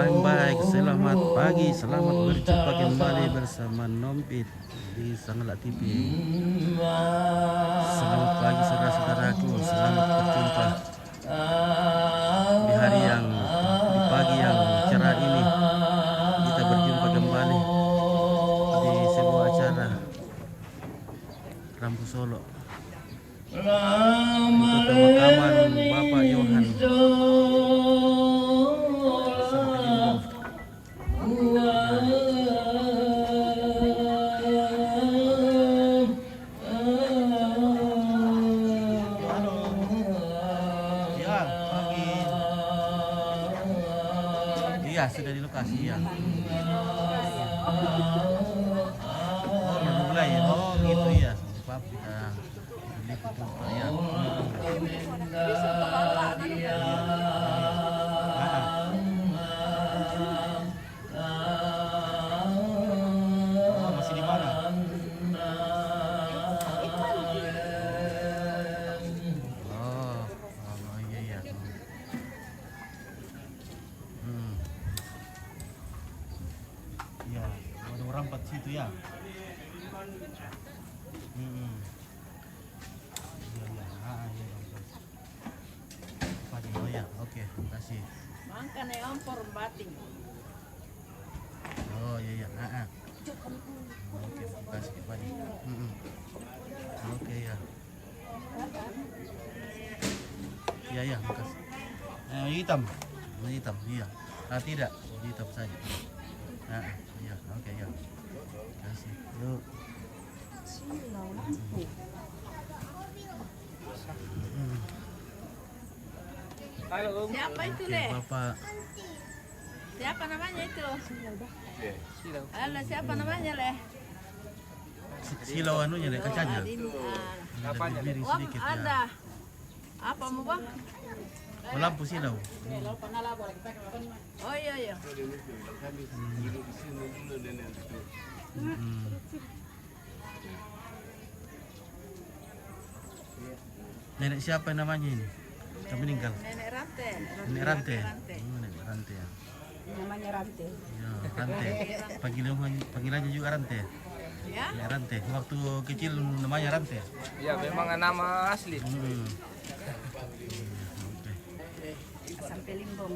Baik, selamat pagi, selamat berjumpa kembali bersama Nompit di Sangalak TV. Selamat pagi saudara-saudaraku, selamat berjumpa di hari yang di pagi yang cerah ini. Kita berjumpa kembali di sebuah acara Rampu Solo untuk pemakaman Bapak Yohan. Iya, sudah di lokasi ya. Oh, baru mulai ya. Oh, gitu ya. Maaf kita liput dulu ya. Oh, masih di mana? Oh, iya iya. Ya, ada orang empat situ ya. Iya iya, iya. Padi, oh ya, oke, kasih. Makan ya ampor bating. Oh iya iya, Oke, kasih padi. Oke ya. Iya iya, makasih. Hitam, iya. Tidak, hitam saja. Iya, oke ya. Kasih. Yuk. Siapa itu Oke, Le? Bapak. Siapa namanya itu? Halo, siapa namanya Le? Silau anunya deh, kacanya. Apanya? Lebih miring Wah, sedikit ya. ada. Apa mau bang? Oh, lampu silau. Oh iya iya. Nenek siapa namanya ini? Yang meninggal. Nenek Rante. Nenek Rante. Nenek Rante ya. Namanya Rante. Ya, Rante. Panggilannya juga Rante. Ya? Ya, Rante. Waktu kecil namanya Rante. Ya, memang nama asli. Oke. Sampai Limbong.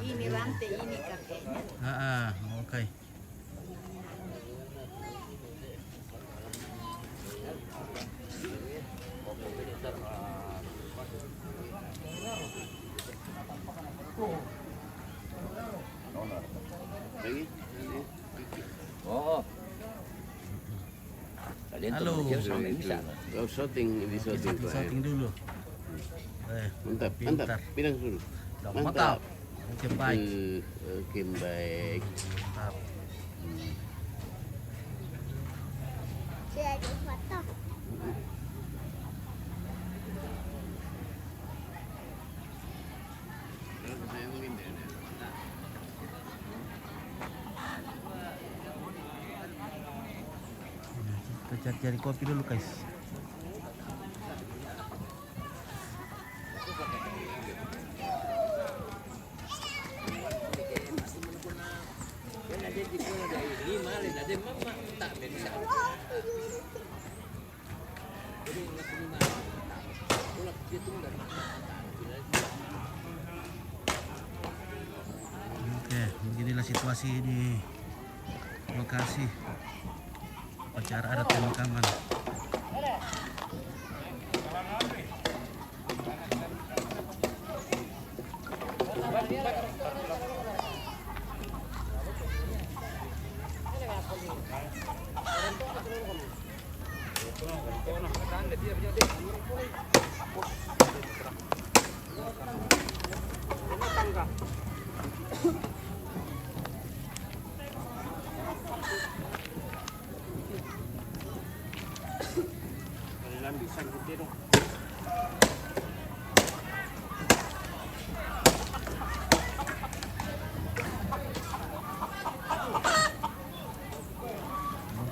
Ini Rante, ini kakeknya. Oke. Oh. Halo. Kau shooting di shooting tuh. Shooting dulu. Mantap, Pintar. mantap. Pinang dulu. Mantap. Oke, baik. Oke, baik. Mantap. Kita cari kopi dulu, guys. Oke, beginilah situasi di lokasi upacara adat pemakaman.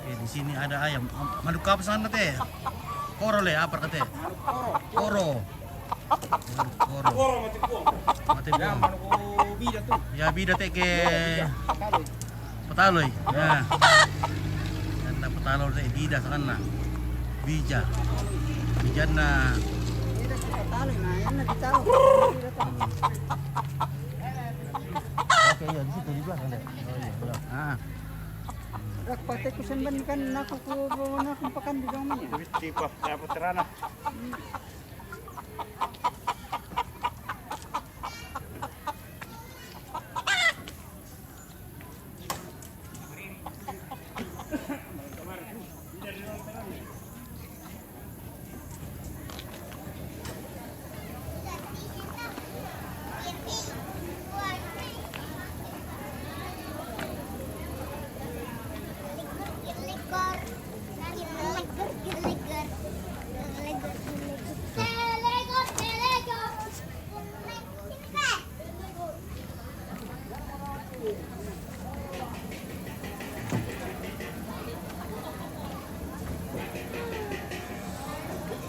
Di sini ada ayam. Manuk apa sana teh? Koro le apa kate? Koro. Koro. Mati buang. Ya bida teh ke Petaloy. Ya. Karena Petaloy teh bida sana. Bija. Bijana Oke, ya di situ di belakang deh. Oh iya, belakang. Ah. Rak pate kusan ban kan naku ko na kumpakan di gaman ya. Tipo, kaya puterana.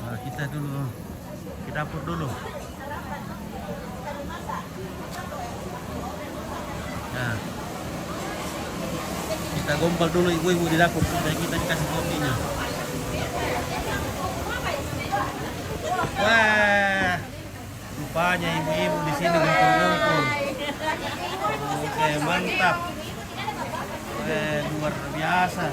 Nah, kita dulu ke dapur dulu. Nah, kita gombal dulu ibu-ibu di dapur supaya kita dikasih kopinya. Wah, rupanya ibu-ibu di sini ngumpul-ngumpul. Oke, mantap. Luar biasa.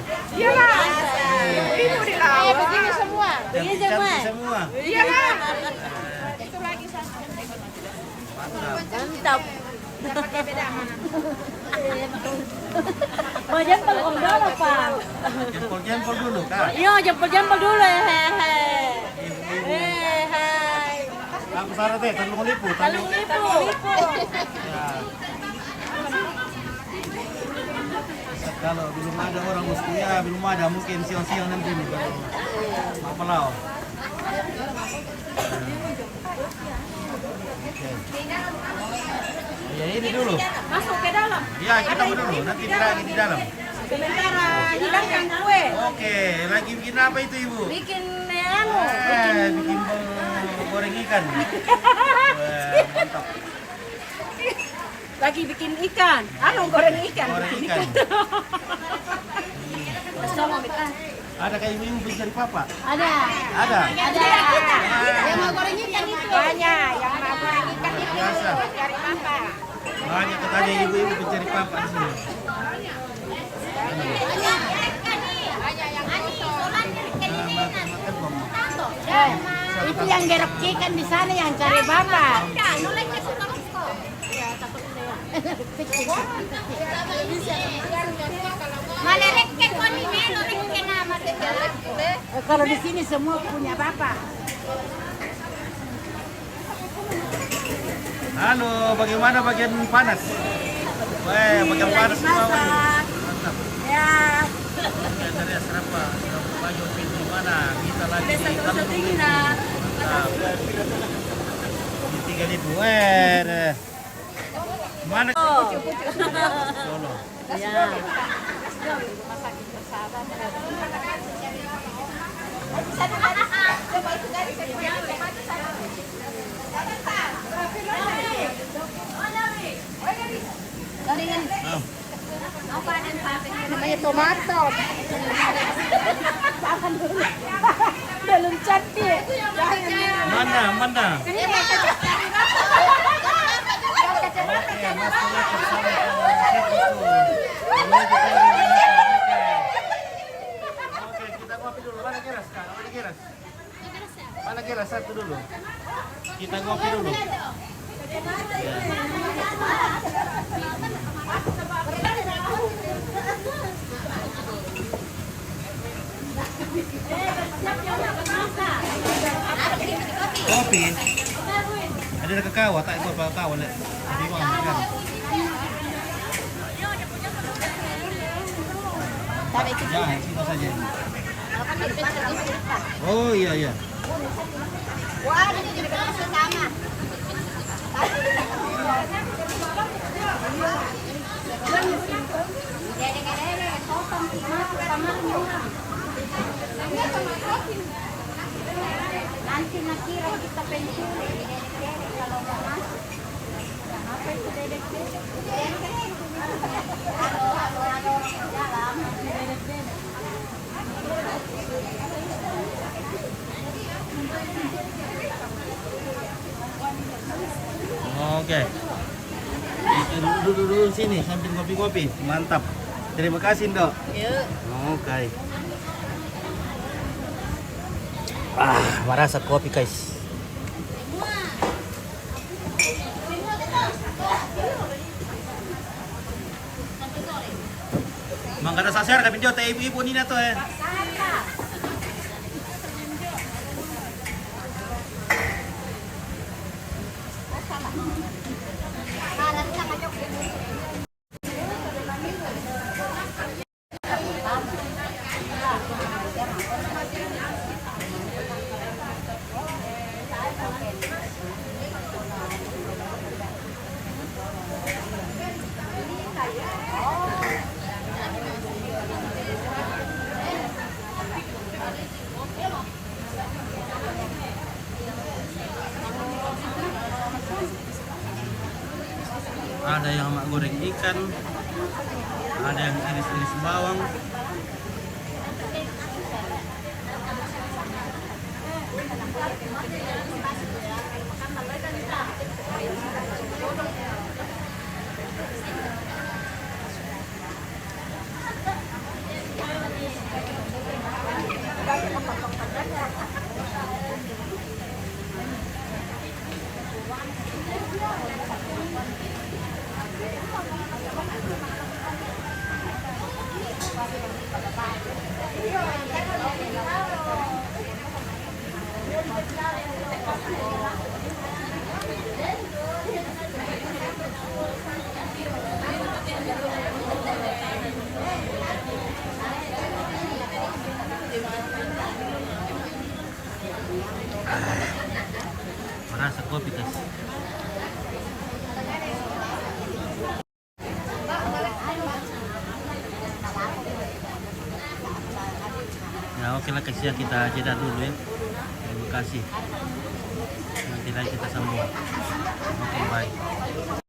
Ibu di laut. Begini semua. Cantik semua. Iya kan? Itu lagi satu. Mantap. Udah pakai beda mana? Mau jempol om dulu pak. Jempol-jempol dulu, Kak. Iya jempol dulu hehe. Ibu-ibu. Hai. Aku sarah teh, tolong lipu. Ya. Kalau belum ada orang mesti ya, belum ada mungkin siang-siang nanti nih kalau apa lau. Oke. Ya ini dulu. Masuk ke dalam. Ya kita dulu, nanti lagi di dalam. Sebentar hilangkan kue. Oke, lagi bikin apa itu ibu? Bikin Bikin goreng ikan. Wah, mantap. lagi bikin ikan. Goreng ikan. Goreng ikan. Sama kita. Ada kayak ibu mencari papa? Ada. Ada. Yang mau goreng ikan itu. Banyak. Yang mau goreng ikan itu. Biasa. Cari papa. Banyak katanya ibu-ibu mencari papa di sini. Itu yang gerok ikan di sana yang cari bapak. Kalau di sini semua punya bapak. Halo, bagaimana bagian panas? Wah, bagian panas di bawah ini. Mantap. Ya. Dari Asrapa, baju pintu mana? Kita lagi di Kampung. Mantap. Di 3.000. Mana? Solo. Ya. Namanya tomato. Jangan dulu. Belum cantik. Mana? Oke, Mas Tulak bersama Chef itu. Oke, kita ngopi dulu. Mana geras, Kak? Mana geras? Satu dulu. Kita ngopi dulu. Ya. Kopi. Ada kakao, tak gua kakao lihat. Tapi bang kan. Jangan, sini saja. Oh iya. Wah, ini jadi sama. Nanti nakira kita pensiun. Kalau nggak masuk, apa itu dedek? Oke. Duduk sini sambil kopi-kopi. Mantap. Terima kasih, Dok. Yuk. Oke. Marasa kopi, guys. Mangga sasar kami jauh ibu-ibu ni na to eh. Ada yang mak goreng ikan, ada yang iris-iris bawang. Merasa kopi, guys. Ya oke lah guys ya, kita jeda dulu ya. Terima kasih. Nanti lagi kita sambung. Oke, bye.